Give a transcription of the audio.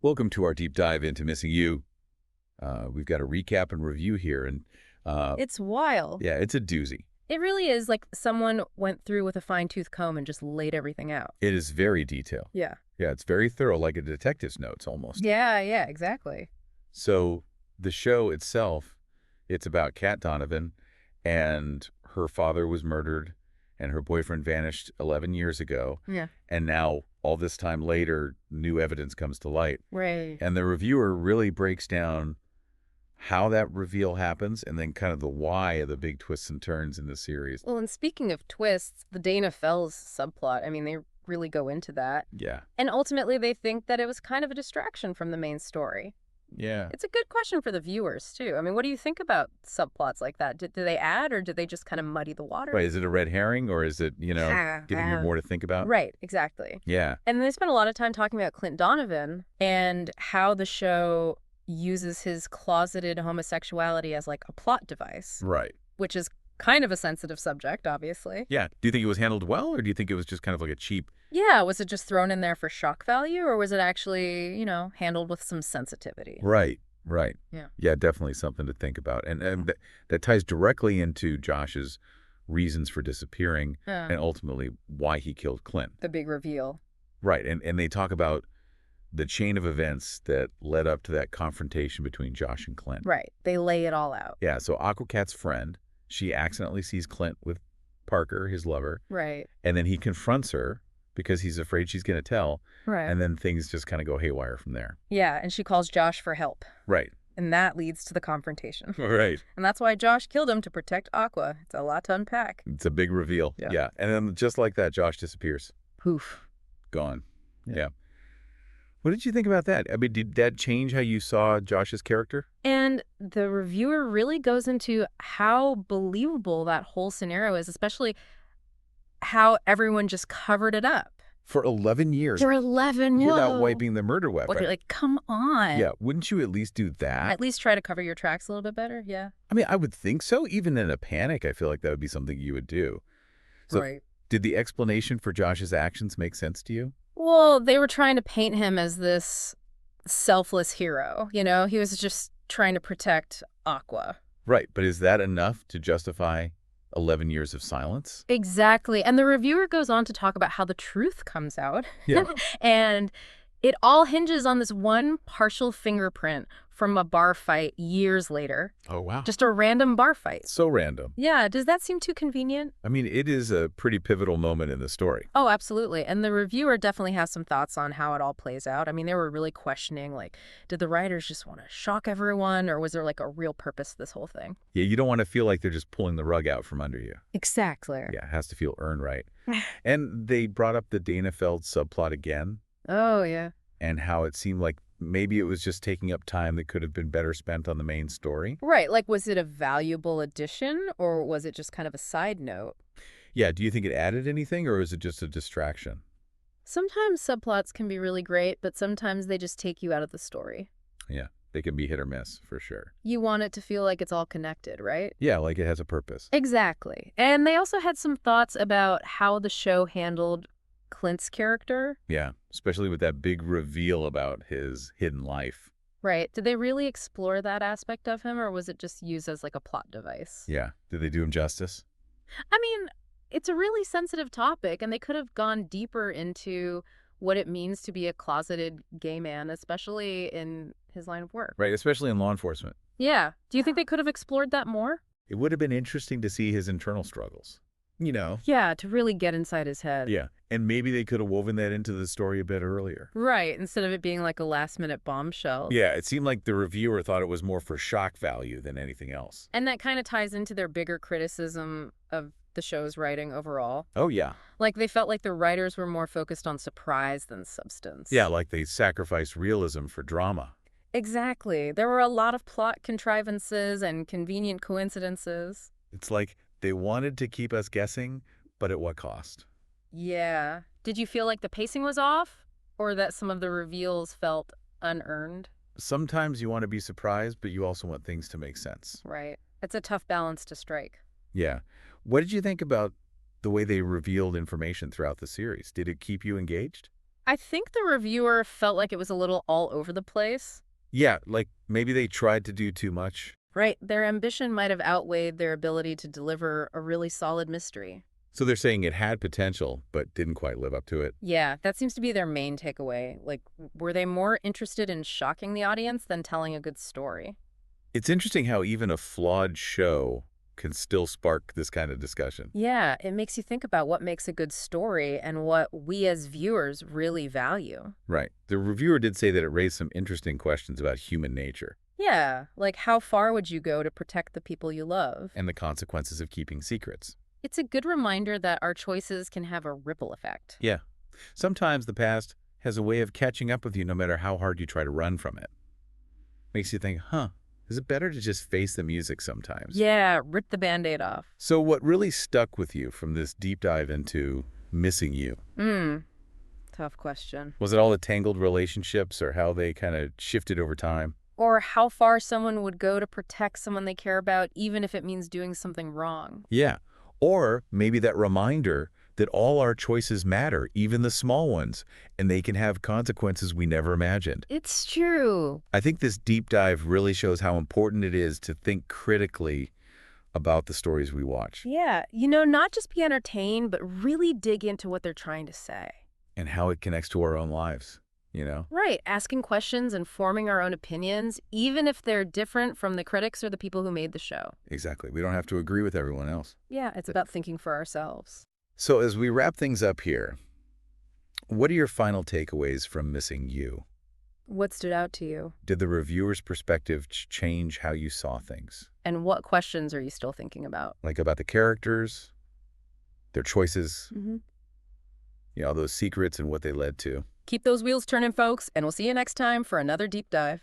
Welcome to our deep dive into Missing You. We've got a recap and review here, and It's wild. yeah, it's a doozy. It really is like someone went through with a fine-tooth comb and just laid everything out. It is very detailed. Yeah. Yeah, it's very thorough, like a detective's notes almost. Yeah, exactly. So the show itself, it's about Kat Donovan, and her father was murdered, and her boyfriend vanished 11 years ago, Yeah. and now all this time later, new evidence comes to light. Right. And the reviewer really breaks down how that reveal happens and then kind of the why of the big twists and turns in the series. Well, and speaking of twists, the Dana Fells subplot, I mean, they really go into that. Yeah. And ultimately, they think that it was kind of a distraction from the main story. Yeah. It's a good question for the viewers, too. I mean, what do you think about subplots like that? Do they add or do they just kind of muddy the water? Right. Is it a red herring or is it, giving you more to think about? Right, exactly. Yeah. And they spent a lot of time talking about Clint Donovan and how the show uses his closeted homosexuality as like a plot device, Right. which is kind of a sensitive subject, obviously. Yeah. Do you think it was handled well or do you think it was just kind of like a cheap? Yeah, was it just thrown in there for shock value or was it actually, handled with some sensitivity? Right. Right. Yeah. Yeah, definitely something to think about. And that ties directly into Josh's reasons for disappearing Yeah. and ultimately why he killed Clint. The big reveal. Right. And they talk about the chain of events that led up to that confrontation between Josh and Clint. Right. They lay it all out. Yeah, so Aquacat's friend, she accidentally sees Clint with Parker, his lover, Right. and then he confronts her because he's afraid she's going to tell, Right. and then things just kind of go haywire from there. Yeah, and she calls Josh for help. Right. And that leads to the confrontation. Right. And that's why Josh killed him, to protect Aqua. It's a lot to unpack. It's a big reveal. Yeah. And then just like that, Josh disappears. Poof. Gone. Yeah. Yeah. What did you think about that? I mean, did that change how you saw Josh's character? And the reviewer really goes into how believable that whole scenario is, especially how everyone just covered it up. For 11 years. For 11 Without whoa. wiping the murder weapon. Like, come on. Yeah, wouldn't you at least do that? At least try to cover your tracks a little bit better, yeah. I mean, I would think so. Even in a panic, I feel like that would be something you would do. So, Right. did the explanation for Josh's actions make sense to you? Well, they were trying to paint him as this selfless hero, He was just trying to protect Aqua. Right, but is that enough to justify 11 years of silence? Exactly. And the reviewer goes on to talk about how the truth comes out. Yeah. And it all hinges on this one partial fingerprint from a bar fight years later. Oh, wow. Just a random bar fight. So random. Yeah, does that seem too convenient? I mean, it is a pretty pivotal moment in the story. Oh, absolutely. And the reviewer definitely has some thoughts on how it all plays out. I mean, they were really questioning, like, did the writers just want to shock everyone, or was there, like, a real purpose to this whole thing? Yeah, you don't want to feel like they're just pulling the rug out from under you. Exactly. Yeah, it has to feel earned right. And they brought up the Dana Feld subplot again Oh, yeah. and how it seemed like maybe it was just taking up time that could have been better spent on the main story. Right. Like, was it a valuable addition, or was it just kind of a side note? Yeah, do you think it added anything or is it just a distraction? Sometimes subplots can be really great, but sometimes they just take you out of the story. Yeah, they can be hit or miss for sure. You want it to feel like it's all connected, right? Yeah, like it has a purpose. Exactly. And they also had some thoughts about how the show handled Clint's character. Yeah, especially with that big reveal about his hidden life. Right. Did they really explore that aspect of him, or was it just used as like a plot device? Yeah, did they do him justice? I mean, it's a really sensitive topic, and they could have gone deeper into what it means to be a closeted gay man, especially in his line of work. Right, especially in law enforcement. Yeah. Do you think they could have explored that more? It would have been interesting to see his internal struggles. Yeah, to really get inside his head. Yeah, and maybe they could have woven that into the story a bit earlier. Right, instead of it being like a last-minute bombshell. Yeah, it seemed like the reviewer thought it was more for shock value than anything else. And that kind of ties into their bigger criticism of the show's writing overall. Oh, yeah. Like, they felt like the writers were more focused on surprise than substance. Yeah, like they sacrificed realism for drama. Exactly. There were a lot of plot contrivances and convenient coincidences. It's like they wanted to keep us guessing, but at what cost? Yeah. Did you feel like the pacing was off? Or that some of the reveals felt unearned? Sometimes you want to be surprised, but you also want things to make sense. Right. It's a tough balance to strike. Yeah. What did you think about the way they revealed information throughout the series? Did it keep you engaged? I think the reviewer felt like it was a little all over the place. Yeah, like maybe they tried to do too much. Right. Their ambition might have outweighed their ability to deliver a really solid mystery. So they're saying it had potential, but didn't quite live up to it. Yeah, that seems to be their main takeaway. Like, were they more interested in shocking the audience than telling a good story? It's interesting how even a flawed show can still spark this kind of discussion. Yeah, it makes you think about what makes a good story and what we as viewers really value. Right. The reviewer did say that it raised some interesting questions about human nature Yeah, like how far would you go to protect the people you love? and the consequences of keeping secrets. It's a good reminder that our choices can have a ripple effect. Yeah. Sometimes the past has a way of catching up with you no matter how hard you try to run from it. Makes you think, huh, is it better to just face the music sometimes? Yeah, rip the Band-Aid off. So what really stuck with you from this deep dive into Missing You? Tough question. Was it all the tangled relationships or how they kind of shifted over time? Or how far someone would go to protect someone they care about, even if it means doing something wrong. Yeah. Or maybe that reminder that all our choices matter, even the small ones, and they can have consequences we never imagined. It's true. I think this deep dive really shows how important it is to think critically about the stories we watch Yeah, not just be entertained, but really dig into what they're trying to say. and how it connects to our own lives, you know? Right, asking questions and forming our own opinions, even if they're different from the critics or the people who made the show. Exactly. We don't have to agree with everyone else. Yeah, it's about thinking for ourselves. So as we wrap things up here, what are your final takeaways from Missing You? What stood out to you? Did the reviewer's perspective change how you saw things? And what questions are you still thinking about? Like about the characters, their choices, Mm-hmm. those secrets and what they led to. Keep those wheels turning, folks, and we'll see you next time for another deep dive.